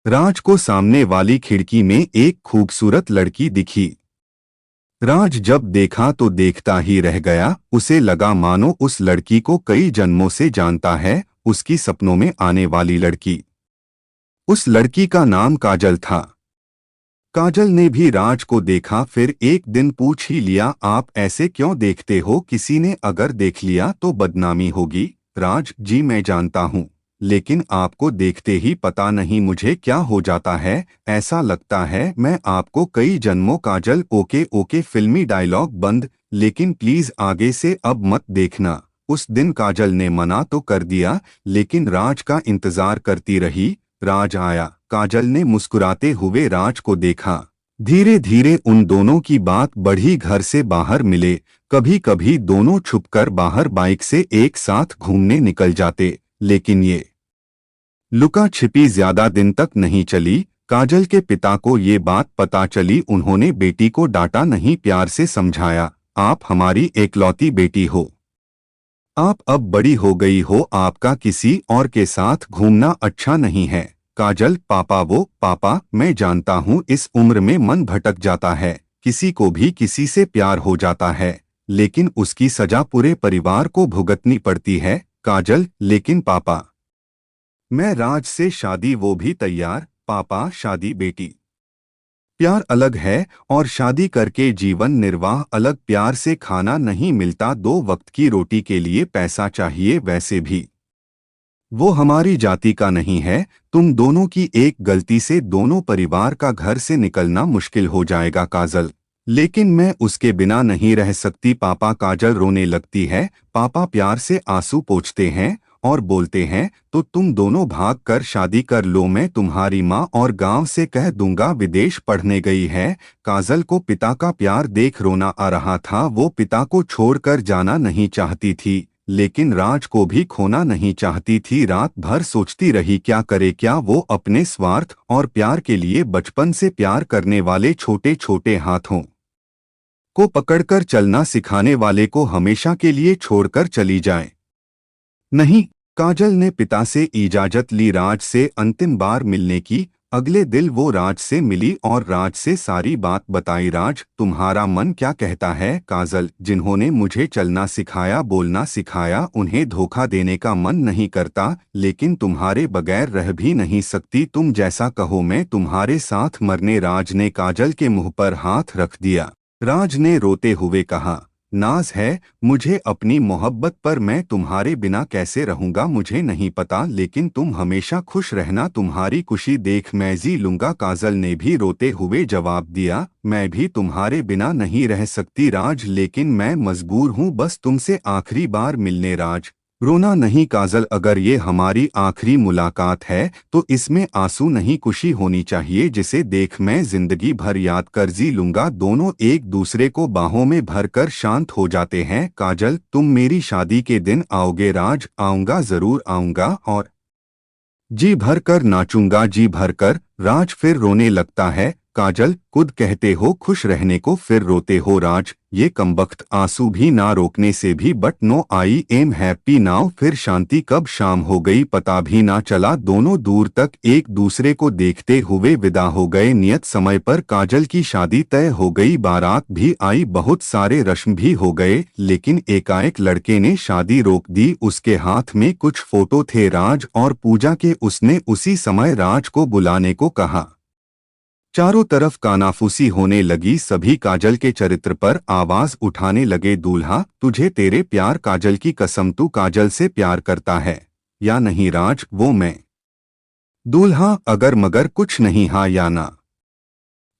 राज को सामने वाली खिड़की में एक खूबसूरत लड़की दिखी। राज जब देखा तो देखता ही रह गया। उसे लगा मानो उस लड़की को कई जन्मों से जानता है। उसकी सपनों में आने वाली लड़की। उस लड़की का नाम काजल था। काजल ने भी राज को देखा, फिर एक दिन पूछ ही लिया, आप ऐसे क्यों देखते हो? किसी ने अगर देख लिया तो बदनामी होगी। राज जी मैं जानता हूँ, लेकिन आपको देखते ही पता नहीं मुझे क्या हो जाता है। ऐसा लगता है मैं आपको कई जन्मों। काजल ओके ओके, फिल्मी डायलॉग बंद। लेकिन प्लीज आगे से अब मत देखना। उस दिन काजल ने मना तो कर दिया, लेकिन राज का इंतजार करती रही। राज आया। काजल ने मुस्कुराते हुए राज को देखा। धीरे धीरे उन दोनों की बात बढ़ी। घर से बाहर मिले। कभी कभी दोनों छुपकर बाहर बाइक से एक साथ घूमने निकल जाते, लेकिन ये लुका छिपी ज्यादा दिन तक नहीं चली। काजल के पिता को ये बात पता चली। उन्होंने बेटी को डांटा नहीं, प्यार से समझाया, आप हमारी एकलौती बेटी हो। आप अब बड़ी हो गई हो, आपका किसी और के साथ घूमना अच्छा नहीं है। काजल पापा, वो पापा मैं जानता हूँ इस उम्र में मन भटक जाता है, किसी को भी किसी से प्यार हो जाता है, लेकिन उसकी सजा पूरे परिवार को भुगतनी पड़ती है। काजल लेकिन पापा, मैं राज से शादी, वो भी तैयार। पापा शादी बेटी प्यार अलग है, और शादी करके जीवन निर्वाह अलग। प्यार से खाना नहीं मिलता, 2 वक्त की रोटी के लिए पैसा चाहिए। वैसे भी वो हमारी जाति का नहीं है। तुम दोनों की एक गलती से दोनों परिवार का घर से निकलना मुश्किल हो जाएगा। काजल लेकिन मैं उसके बिना नहीं रह सकती पापा। काजल रोने लगती है। पापा प्यार से आंसू पोंछते हैं और बोलते हैं, तो तुम दोनों भाग कर शादी कर लो। मैं तुम्हारी माँ और गांव से कह दूंगा विदेश पढ़ने गई है। काजल को पिता का प्यार देख रोना आ रहा था। वो पिता को छोड़कर जाना नहीं चाहती थी, लेकिन राज को भी खोना नहीं चाहती थी। रात भर सोचती रही क्या करे, क्या वो अपने स्वार्थ और प्यार के लिए बचपन से प्यार करने वाले छोटे छोटे हाथों को पकड़कर चलना सिखाने वाले को हमेशा के लिए छोड़कर चली जाए। नहीं, काजल ने पिता से इजाजत ली राज से अंतिम बार मिलने की। अगले दिन वो राज से मिली और राज से सारी बात बताई। राज तुम्हारा मन क्या कहता है? काजल जिन्होंने मुझे चलना सिखाया, बोलना सिखाया, उन्हें धोखा देने का मन नहीं करता, लेकिन तुम्हारे बगैर रह भी नहीं सकती। तुम जैसा कहो मैं तुम्हारे साथ मरने। राज ने काजल के मुंह पर हाथ रख दिया। राज ने रोते हुए कहा, नाज है मुझे अपनी मोहब्बत पर, मैं तुम्हारे बिना कैसे रहूंगा मुझे नहीं पता, लेकिन तुम हमेशा खुश रहना, तुम्हारी खुशी देख मैं जी लूंगा। काजल ने भी रोते हुए जवाब दिया, मैं भी तुम्हारे बिना नहीं रह सकती राज, लेकिन मैं मजबूर हूँ बस तुमसे आखिरी बार मिलने। राज रोना नहीं काजल, अगर ये हमारी आखिरी मुलाकात है तो इसमें आंसू नहीं खुशी होनी चाहिए, जिसे देख मैं जिंदगी भर याद कर जी लूंगा। दोनों एक दूसरे को बाहों में भरकर शांत हो जाते हैं। काजल तुम मेरी शादी के दिन आओगे? राज आऊंगा, जरूर आऊंगा, और जी भर कर नाचूंगा, जी भर कर। राज फिर रोने लगता है। काजल खुद कहते हो खुश रहने को, फिर रोते हो। राज ये कमबख्त आंसू भी ना रोकने से भी, but no I am happy now. फिर शांति कब शाम हो गई पता भी ना चला। दोनों दूर तक एक दूसरे को देखते हुए विदा हो गए। नियत समय पर काजल की शादी तय हो गई, बारात भी आई, बहुत सारे रस्म भी हो गए, लेकिन एकाएक लड़के ने शादी रोक दी। उसके हाथ में कुछ फोटो थे राज और पूजा के। उसने उसी समय राज को बुलाने को कहा। चारों तरफ कानाफूसी होने लगी। सभी काजल के चरित्र पर आवाज उठाने लगे, दूल्हा तुझे तेरे प्यार, काजल की कसम तू काजल से प्यार करता है या नहीं? राज वो मैं। दूल्हा अगर मगर कुछ नहीं, हाँ या ना?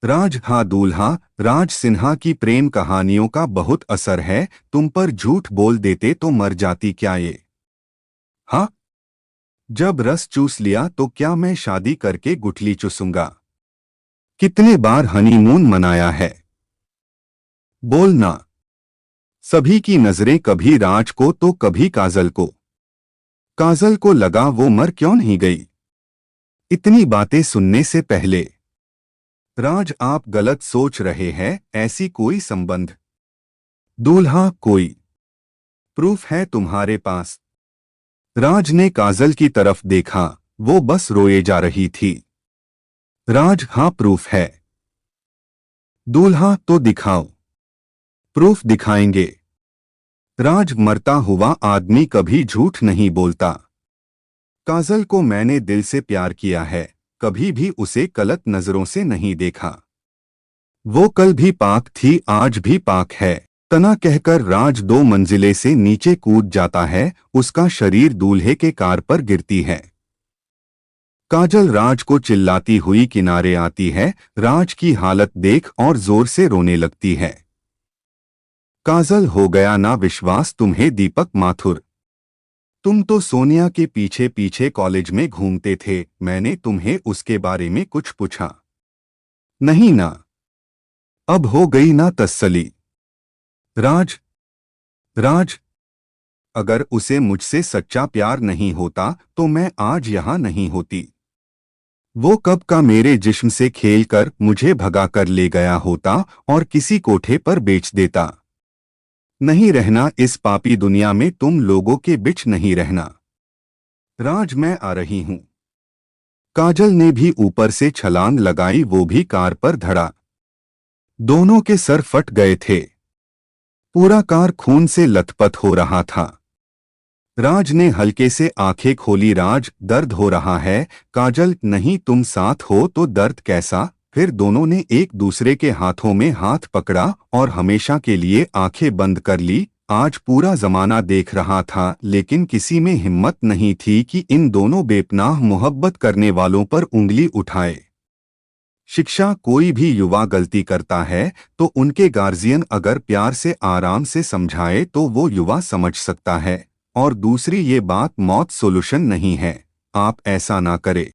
राज हाँ। दूल्हा राज सिन्हा की प्रेम कहानियों का बहुत असर है, तुम पर झूठ बोल देते तो मर जाती क्या ये? हाँ, जब रस चूस लिया तो क्या मैं शादी करके गुठली चूसूंगा? कितने बार हनीमून मनाया है? बोलना। सभी की नजरें कभी राज को तो कभी काजल को। काजल को लगा वो मर क्यों नहीं गई इतनी बातें सुनने से पहले। राज आप गलत सोच रहे हैं, ऐसी कोई संबंध। दूल्हा कोई प्रूफ है तुम्हारे पास? राज ने काजल की तरफ देखा, वो बस रोए जा रही थी। राज हाँ प्रूफ है। दूल्हा तो दिखाओ। प्रूफ दिखाएंगे। राज मरता हुआ आदमी कभी झूठ नहीं बोलता। काजल को मैंने दिल से प्यार किया है, कभी भी उसे गलत नजरों से नहीं देखा। वो कल भी पाक थी, आज भी पाक है। तना कहकर राज 2 मंजिले से नीचे कूद जाता है, उसका शरीर दूल्हे के कार पर गिरती है। काजल राज को चिल्लाती हुई किनारे आती है, राज की हालत देख और जोर से रोने लगती है। काजल हो गया ना विश्वास तुम्हें दीपक माथुर। तुम तो सोनिया के पीछे पीछे कॉलेज में घूमते थे, मैंने तुम्हें उसके बारे में कुछ पूछा नहीं ना? अब हो गई ना तसल्ली? राज राज अगर उसे मुझसे सच्चा प्यार नहीं होता तो मैं आज यहां नहीं होती। वो कब का मेरे जिस्म से खेलकर मुझे भगा कर ले गया होता और किसी कोठे पर बेच देता। नहीं रहना इस पापी दुनिया में, तुम लोगों के बिच नहीं रहना। राज मैं आ रही हूं। काजल ने भी ऊपर से छलांग लगाई, वो भी कार पर धड़ा। दोनों के सर फट गए थे। पूरा कार खून से लथपथ हो रहा था। राज ने हल्के से आंखें खोली। राज दर्द हो रहा है? काजल नहीं, तुम साथ हो तो दर्द कैसा? फिर दोनों ने एक दूसरे के हाथों में हाथ पकड़ा और हमेशा के लिए आंखें बंद कर ली। आज पूरा जमाना देख रहा था, लेकिन किसी में हिम्मत नहीं थी कि इन दोनों बेपनाह मोहब्बत करने वालों पर उंगली उठाए। शिक्षा कोई भी युवा गलती करता है तो उनके गार्जियन अगर प्यार से आराम से समझाए तो वो युवा समझ सकता है। और दूसरी ये बात, मौत सोल्यूशन नहीं है। आप ऐसा ना करें।